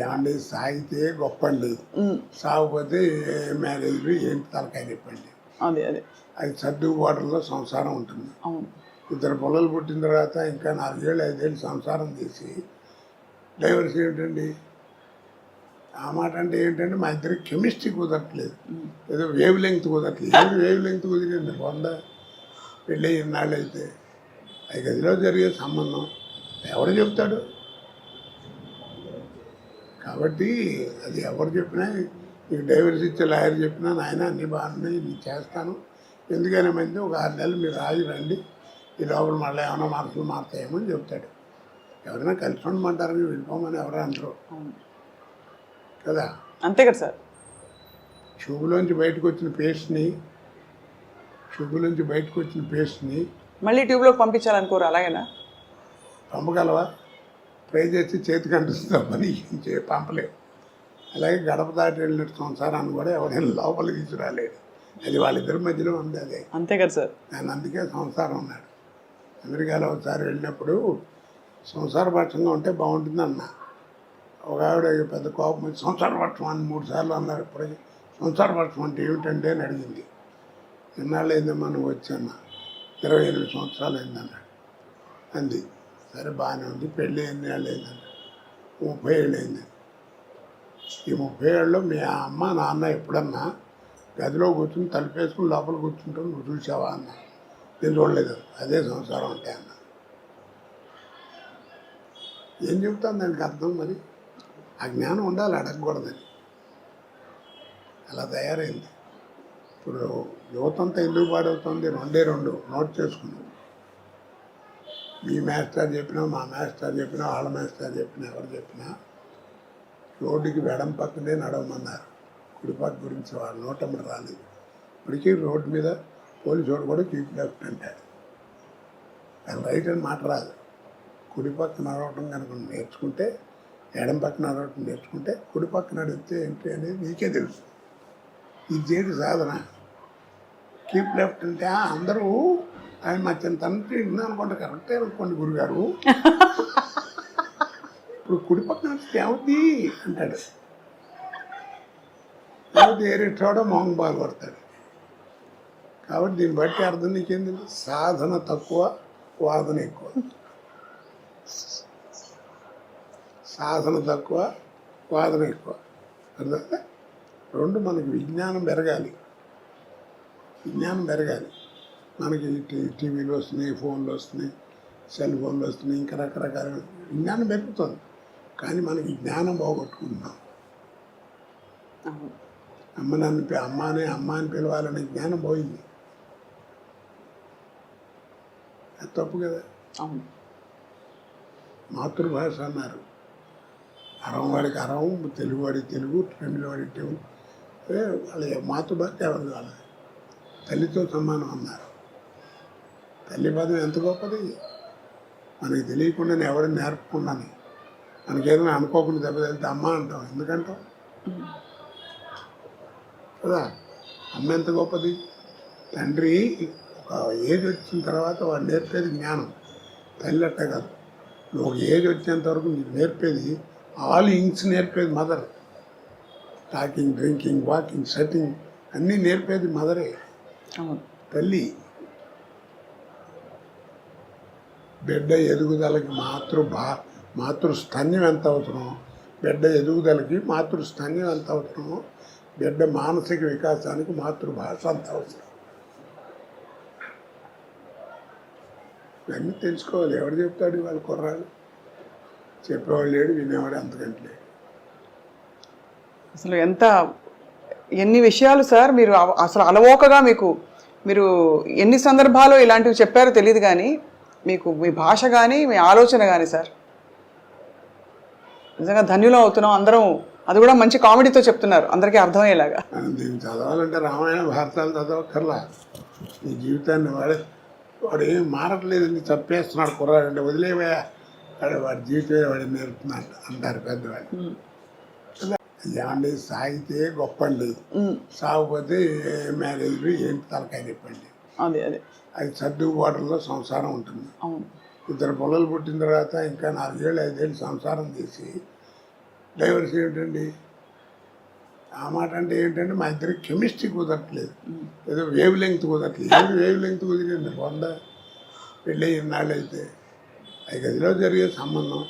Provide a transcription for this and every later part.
ఏమండి సాగితే గొప్పండి, సాగుపోతే మ్యారేజ్లు ఏంటి తలకాయ చెప్పండి. అదే అదే అది సర్దుబాటులో సంసారం ఉంటుంది. అవును. ఇద్దరు పిల్లలు పుట్టిన తర్వాత ఇంకా 4 ఏళ్ళు 5 ఏళ్ళు సంసారం చేసి డైవర్స్ ఏమిటండి? ఆ మాట అంటే ఏంటంటే మా ఇద్దరికి కెమిస్ట్రీ కుదరట్లేదు, ఏదో వేవ్ లెంగ్త్ కుదరట్లేదు. ఏది వేవ్ లెంగ్త్ కుదిరింది? 100 పెళ్ళి ఇన్నాళ్ళు అయితే 5 గదిలో జరిగే సంబంధం ఎవరు చెప్తాడు? కాబట్టి అది ఎవరు చెప్పినా, నీకు డైవర్స్ ఇచ్చే లాయర్ చెప్పినా నాయన అన్నీ బాగున్నాయి నేను చేస్తాను, ఎందుకైనా మంది ఒక 6 నెలలు మీరు ఆగి రండి, ఈ లోపల మళ్ళీ ఏమైనా మార్పులు మారుతాయేమో అని చెప్తాడు. ఎవరైనా కలిసి ఉండమంటారని వెళ్ళిపోమని ఎవరు అంటారు కదా. అంతే కదా సార్. ట్యూబ్లోంచి బయటకు వచ్చిన పేస్ట్ని మళ్ళీ ట్యూబ్లోకి పంపించాలనుకోరు, అలాగేనా? పంపగలవా? ట్రై చేసి చేతికి అంటుస్తామని పంపలేవు. అలాగే గడప దాటి వెళ్ళిన సంసారాన్ని కూడా ఎవరైనా లోపలికి తీసుకురాలేడు. అది వాళ్ళిద్దరి మధ్యలో ఉంది. అదే అంతే కదా సార్. నేను అందుకే సంసారం ఉన్నాడు. అమెరికాలో ఒకసారి వెళ్ళినప్పుడు సంసారపక్షంగా ఉంటే బాగుంటుంది అన్న. ఒక ఆవిడ పెద్ద కోపం వచ్చి సంసారపక్షం అని 3 సార్లు అన్నారు. ఇప్పటికీ సంసారపక్షం అంటే ఏమిటంటే అని అడిగింది. ఎన్నాళ్ళు అయిందమ్మా నువ్వు వచ్చాన్న? 28 సంవత్సరాలు అయిందన్నాడు. అంది. సరే బాగానే ఉంది. పెళ్ళి ఎన్ని ఏళ్ళు అయిందన్నాడు? 30 ఏళ్ళు అయింది. ఈ 30 ఏళ్ళలో మీ అమ్మ నాన్న ఎప్పుడన్నా గదిలో కూర్చుని తలుపేసుకుని లోపల కూర్చుంటావు నువ్వు చూసావా అన్న. నేను చూడలేదు. అదే సంసారం అంటే అన్న. ఏం చెబుతాను దానికి అర్థం? మరి ఆ జ్ఞానం ఉండాలి, అడగకూడదని. అలా తయారైంది. ఇప్పుడు యువతంతా ఎందుకు పాడవుతుంది? 2 నోట్ చేసుకున్నాం. మీ మాస్టర్ చెప్పినా, మా మాస్టర్ చెప్పినా, వాళ్ళ మాస్టర్ చెప్పినా, ఎవరు చెప్పినా రోడ్డుకి వెడం పక్కనే నడవమన్నారు. కుడిపక్క గురించి వాళ్ళ నోటమ్మడి రాలేదు. ఇప్పటికీ రోడ్డు మీద పోలీసు వాడు కూడా కీప్ లెఫ్ట్ అంటాడు. అది రైట్ అని మాట రాదు. కుడిపక్క నడవటం కనుక నేర్చుకుంటే, ఎడం పక్క నడవటం నేర్చుకుంటే కుడిపక్క నడిపితే ఏంటి అనేది నీకే తెలుసు. ఇది చేయడు సాధన. కీప్ లెఫ్ట్ అంటే అందరూ ఆయన మా తండ్రి విన్నా అనుకోండి, కరెక్టే అనుకోండి గురుగారు, ఇప్పుడు కుడిపక్క నడిస్తే ఏమవుతుంది అంటాడు. ఏమవుతుంది? ఏరెట్టాడో మొహం బాగా పడతాడు. కాబట్టి దీన్ని బట్టి అర్థం నీకేంది? సాధన తక్కువ, వాదన ఎక్కువ. సాధన తక్కువ, వాదన ఎక్కువ. అర్థం? 2 మనకి విజ్ఞానం పెరగాలి. మనకి టీవీలు వస్తున్నాయి, ఫోన్లు వస్తున్నాయి, సెల్ ఫోన్లు వస్తున్నాయి, ఇంకా రకరకాల విజ్ఞానం పెరుగుతుంది. కానీ మనకి జ్ఞానం పోగొట్టుకుంటున్నాం. అమ్మ అని పిలవాలనే జ్ఞానం పోయింది. అది తప్పు కదా. మాతృభాష అన్నారు. అరం వాడికి అరం, తెలుగు వాడికి తెలుగు, తమిళ వాడికి తెలుగు. వాళ్ళ మాతృభాష ఎవరు కాదు, తల్లితో సమానం అన్నారు. తల్లి పదం ఎంత గొప్పది. మనకి తెలియకుండానే ఎవరిని నేర్పకుండానే మనకేదైనా అనుకోకుండా దెబ్బతలితే అమ్మ అంటాం. ఎందుకంటాం కదా? అమ్మ ఎంత గొప్పది. తండ్రి ఒక ఏజ్ వచ్చిన తర్వాత వాడు నేర్పేది జ్ఞానం. తల్లి అట్ట కాదు. నువ్వు ఒక ఏజ్ వచ్చేంత వరకు నీకు నేర్పేది ఆల్ ఇంగ్స్ నేర్పేది mother. Talking, drinking, walking, sitting అన్నీ నేర్పేది మదరే, తల్లి. బిడ్డ ఎదుగుదలకి మాతృస్థన్యం ఎంత అవసరమో, బిడ్డ ఎదుగుదలకి మాతృస్థన్యం ఎంత అవసరమో, బిడ్డ మానసిక వికాసానికి మాతృభాష అంత అవసరం. ఇవన్నీ తెలుసుకోవాలి. ఎవరు చెప్తాడు? వాళ్ళ కుర్రాడు చెప్పేవాళ్ళు లేడు, వినేవాడు అంతకంటే లేడు. అసలు ఎన్ని విషయాలు సార్ మీరు అసలు అలవోకగా మీరు ఎన్ని సందర్భాలు ఇలాంటివి చెప్పారో తెలియదు, కానీ మీకు మీ భాష కానీ మీ ఆలోచన కానీ సార్ నిజంగా ధన్యులం అవుతున్నాం అందరం. అది కూడా మంచి కామెడీతో చెప్తున్నారు, అందరికీ అర్థమయ్యేలాగా. దీన్ని చదవాలంటే రామాయణ భారతాలు చదవక్కర్లా. ఈ జీవితాన్ని వాడు ఏం మారట్లేదని తప్పేస్తున్నాడు కుర్రాడంటే వదిలేవయా, వాడి జీవితమే వాడిని నేర్పుతున్నాడు అంటారు పెద్దవాళ్ళు. ఏమండి సాగితే గొప్పండి, సాగిపోతే మ్యారేజ్లు ఏంటి తలకాయ చెప్పండి. అది సర్దుబాటులో సంసారం ఉంటుంది. ఇద్దరు పిల్లలు పుట్టిన తర్వాత ఇంకా 4 ఏళ్ళు 5 ఏళ్ళు సంసారం చేసి డైవర్స్ ఏమిటండి? ఆ మాట అంటే ఏంటంటే మా ఇద్దరికి కెమిస్ట్రీ కుదరట్లేదు, ఏదో వేవ్ లెంగ్త్ కుదరట్లేదు. ఏది వేవ్ లెంగ్త్ కుదిరింది? పెళ్ళి ఇన్నాళ్ళు అయితే 5 గదిలో జరిగే సంబంధం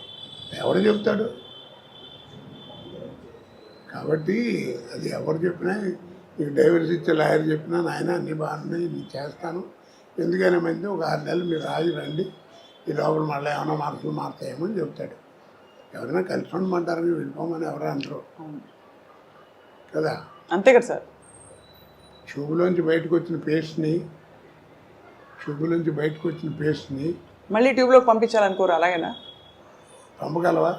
ఎవరు చెప్తాడు? కాబట్టి అది ఎవరు చెప్పినా, నీకు డైవర్స్ ఇచ్చే లాయర్ చెప్పినా నాయన అన్నీ బాగున్నాయి, నేను చేస్తాను, ఎందుకైనా మంది ఒక 6 నెలలు మీరు రాజు రండి, ఈ లోపల మళ్ళీ ఏమైనా మార్పులు మారుతాయేమో అని చెప్తాడు. ఎవరైనా కలిసి ఉండమంటారని వెళ్ళిపోమని ఎవరు అంటారు కదా. అంతే కదా సార్. ట్యూబ్లోంచి బయటకు వచ్చిన పేస్ట్ని మళ్ళీ ట్యూబ్లోకి పంపించాలనుకోరు, అలాగేనా? పంపగలవా?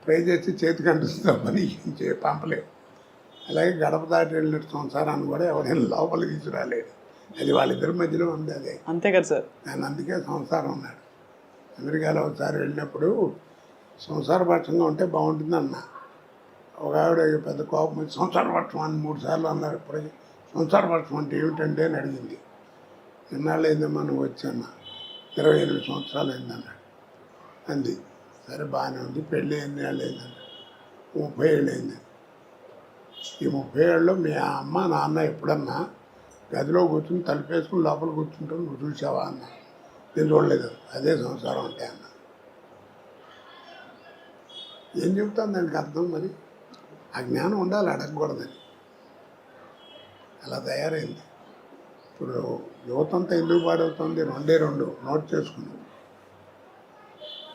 ట్రై చేసి చేతికి అంటుస్తామని పంపలేవు. అలాగే గడప దాటి వెళ్ళిన సంసారాన్ని కూడా ఎవరైనా లోపలికి తీసుకురాలేడు. అది వాళ్ళిద్దరి మధ్యలో ఉంది. అదే అంతే కదా సార్. నేను అందుకే సంసారం ఉన్నాడు. అమెరికాలో ఒకసారి వెళ్ళినప్పుడు సంసారపక్షంగా ఉంటే బాగుంటుంది అన్న. ఒక ఆవిడ పెద్ద కోపం వచ్చి సంసారపక్షం అని 3 సార్లు అన్నారు. ఇప్పటికీ సంసారపక్షం అంటే ఏమిటంటే అని అడిగింది. ఎన్నాళ్ళు అయిందమ్మా నువ్వు వచ్చాన్న? 28 సంవత్సరాలు అయిందన్నాడు. అంది. సరే బాగానే ఉంది. పెళ్ళి ఎన్ని ఏళ్ళు అయిందన్నాడు? 30 ఏళ్ళు అయింది. ఈ 30 ఏళ్ళలో మీ అమ్మ నాన్న ఎప్పుడన్నా గదిలో కూర్చుని తలుపేసుకుని లోపల కూర్చుంటావు నువ్వు చూసావా అన్న. నేను చూడలేదు. అదే సంసారం అంటే అన్న. ఏం చెబుతాను దానికి అర్థం? మరి ఆ జ్ఞానం ఉండాలి, అడగకూడదని. అలా తయారైంది. ఇప్పుడు యువతంతా ఎందుకు పాడవుతుంది? 2 నోట్ చేసుకున్నాం.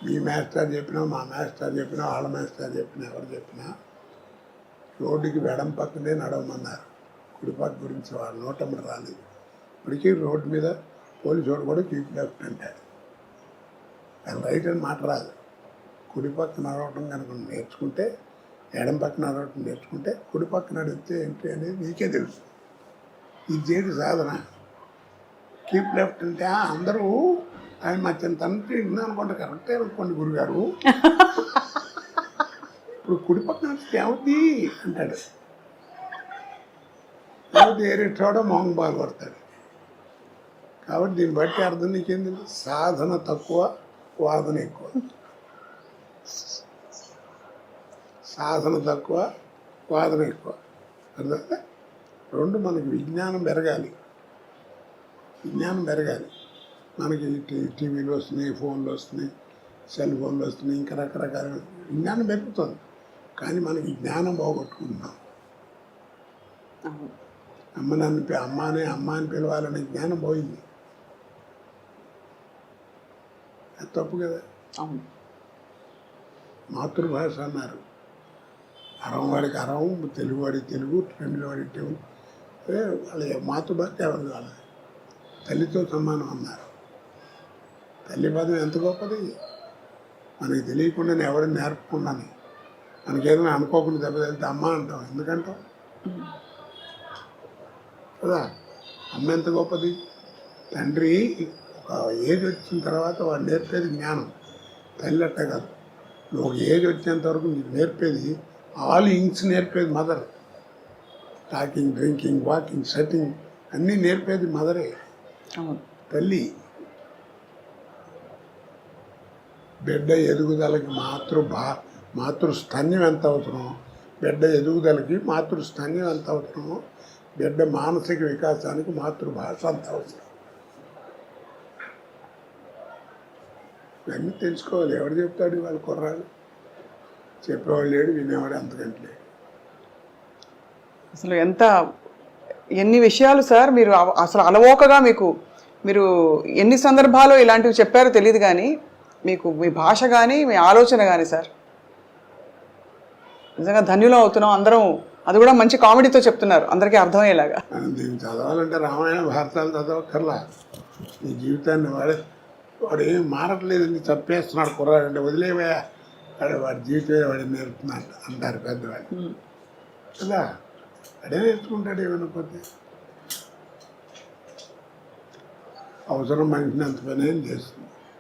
మీ మాస్టర్ చెప్పినా, మా మాస్టర్ చెప్పినా, వాళ్ళ మాస్టర్ చెప్పినా, ఎవరు చెప్పినా రోడ్డుకి వెడం పక్కనే నడవమన్నారు. కుడిపక్క గురించి వాళ్ళ నోటమ్మడి రాలేదు. ఇప్పటికీ రోడ్డు మీద పోలీసు వాడు కూడా కీప్ లెఫ్ట్ అంటాడు. అది రైట్ అని మాట రాదు. కుడిపక్క నడవటం కనుక నేర్చుకుంటే, ఎడం పక్క నడవటం నేర్చుకుంటే, కుడిపక్క నడిస్తే ఏంటి అనేది నీకే తెలుసు. ఇది చేతి సాధన. కీప్ లెఫ్ట్ అంటే అందరూ ఆయన మా తండ్రి విన్నా అనుకోండి, కరెక్టే అనుకోండి గురుగారు, ఇప్పుడు కుడిపక్క నడిస్తే ఏమవుద్ది అంటాడు. ఏమవుతుంది? ఏరెట్టాడో మొహం బాగా కొడతాడు. కాబట్టి దీన్ని బట్టి అర్థం నీకేం తెలుసు? సాధన తక్కువ, వాదన ఎక్కువ. సాధన తక్కువ, వాదన ఎక్కువ. అర్థం? 2 మనకి విజ్ఞానం పెరగాలి. మనకి టీవీలు వస్తున్నాయి, ఫోన్లు వస్తున్నాయి, సెల్ ఫోన్లు వస్తున్నాయి, ఇంకా రకరకాల విజ్ఞానం పెరుగుతుంది. కానీ మనకి జ్ఞానం పోగొట్టుకుంటున్నాం. అమ్మ అని పిలవాలనే జ్ఞానం పోయింది. అది తప్పు కదా. మాతృభాష అన్నారు. అరం వాడికి అరం, తెలుగు వాడికి తెలుగు, తమిళ వాడికి తెలుగు. వాళ్ళ మాతృభాష ఎవరు కావాలి? తల్లితో సమానం అన్నారు. తల్లి పదం ఎంత గొప్పది. మనకి తెలియకుండానే ఎవరిని నేర్పకుండానే మనకేదైనా అనుకోకుండా దెబ్బతలితే అమ్మ అంటాం. ఎందుకంటాం కదా? అమ్మ ఎంత గొప్పది. తండ్రి ఒక ఏజ్ వచ్చిన తర్వాత వాడు నేర్పేది జ్ఞానం. తల్లి అట్ట కాదు. నువ్వు ఒక ఏజ్ వచ్చేంత వరకు నీకు నేర్పేది ఆల్ ఇంగ్స్ నేర్పేది mother. Talking, drinking, walking, sitting అన్నీ నేర్పేది మదరే, తల్లి. బిడ్డ ఎదుగుదలకి మాతృస్థన్యం ఎంత అవసరమో, బిడ్డ ఎదుగుదలకి మాతృస్థన్యం ఎంత అవసరమో, బిడ్డ మానసిక వికాసానికి మాతృభాష అంత అవసరం. ఇవన్నీ తెలుసుకోవాలి. ఎవరు చెప్తాడు? వాళ్ళ కుర్రాళ్ళు చెప్పేవాళ్ళు లేడు, వినేవాడు అంతకంటే లేడు. అసలు ఎన్ని విషయాలు సార్ మీరు అసలు అలవోకగా మీరు ఎన్ని సందర్భాల్లో ఇలాంటివి చెప్పారో తెలియదు, కానీ మీ భాష కానీ మీ ఆలోచన కానీ సార్ నిజంగా ధన్యులం అవుతున్నాం అందరం. అది కూడా మంచి కామెడీతో చెప్తున్నారు, అందరికీ అర్థమయ్యేలాగా. దీన్ని చదవాలంటే రామాయణ భారతాలు చదవక్కర్లా. నీ జీవితాన్ని వాడు ఏం మారట్లేదని తప్పేస్తున్నాడు కుర్రాడంటే వదిలేవయా, వాడి జీవితమే వాడిని నేర్పుతున్నాడు అంటారు పెద్దవాళ్ళు కదా. అడే నేర్చుకుంటాడు ఏమైనా పోతే. అవసరం మనిషిని అంత పని ఏం చేస్తుంది.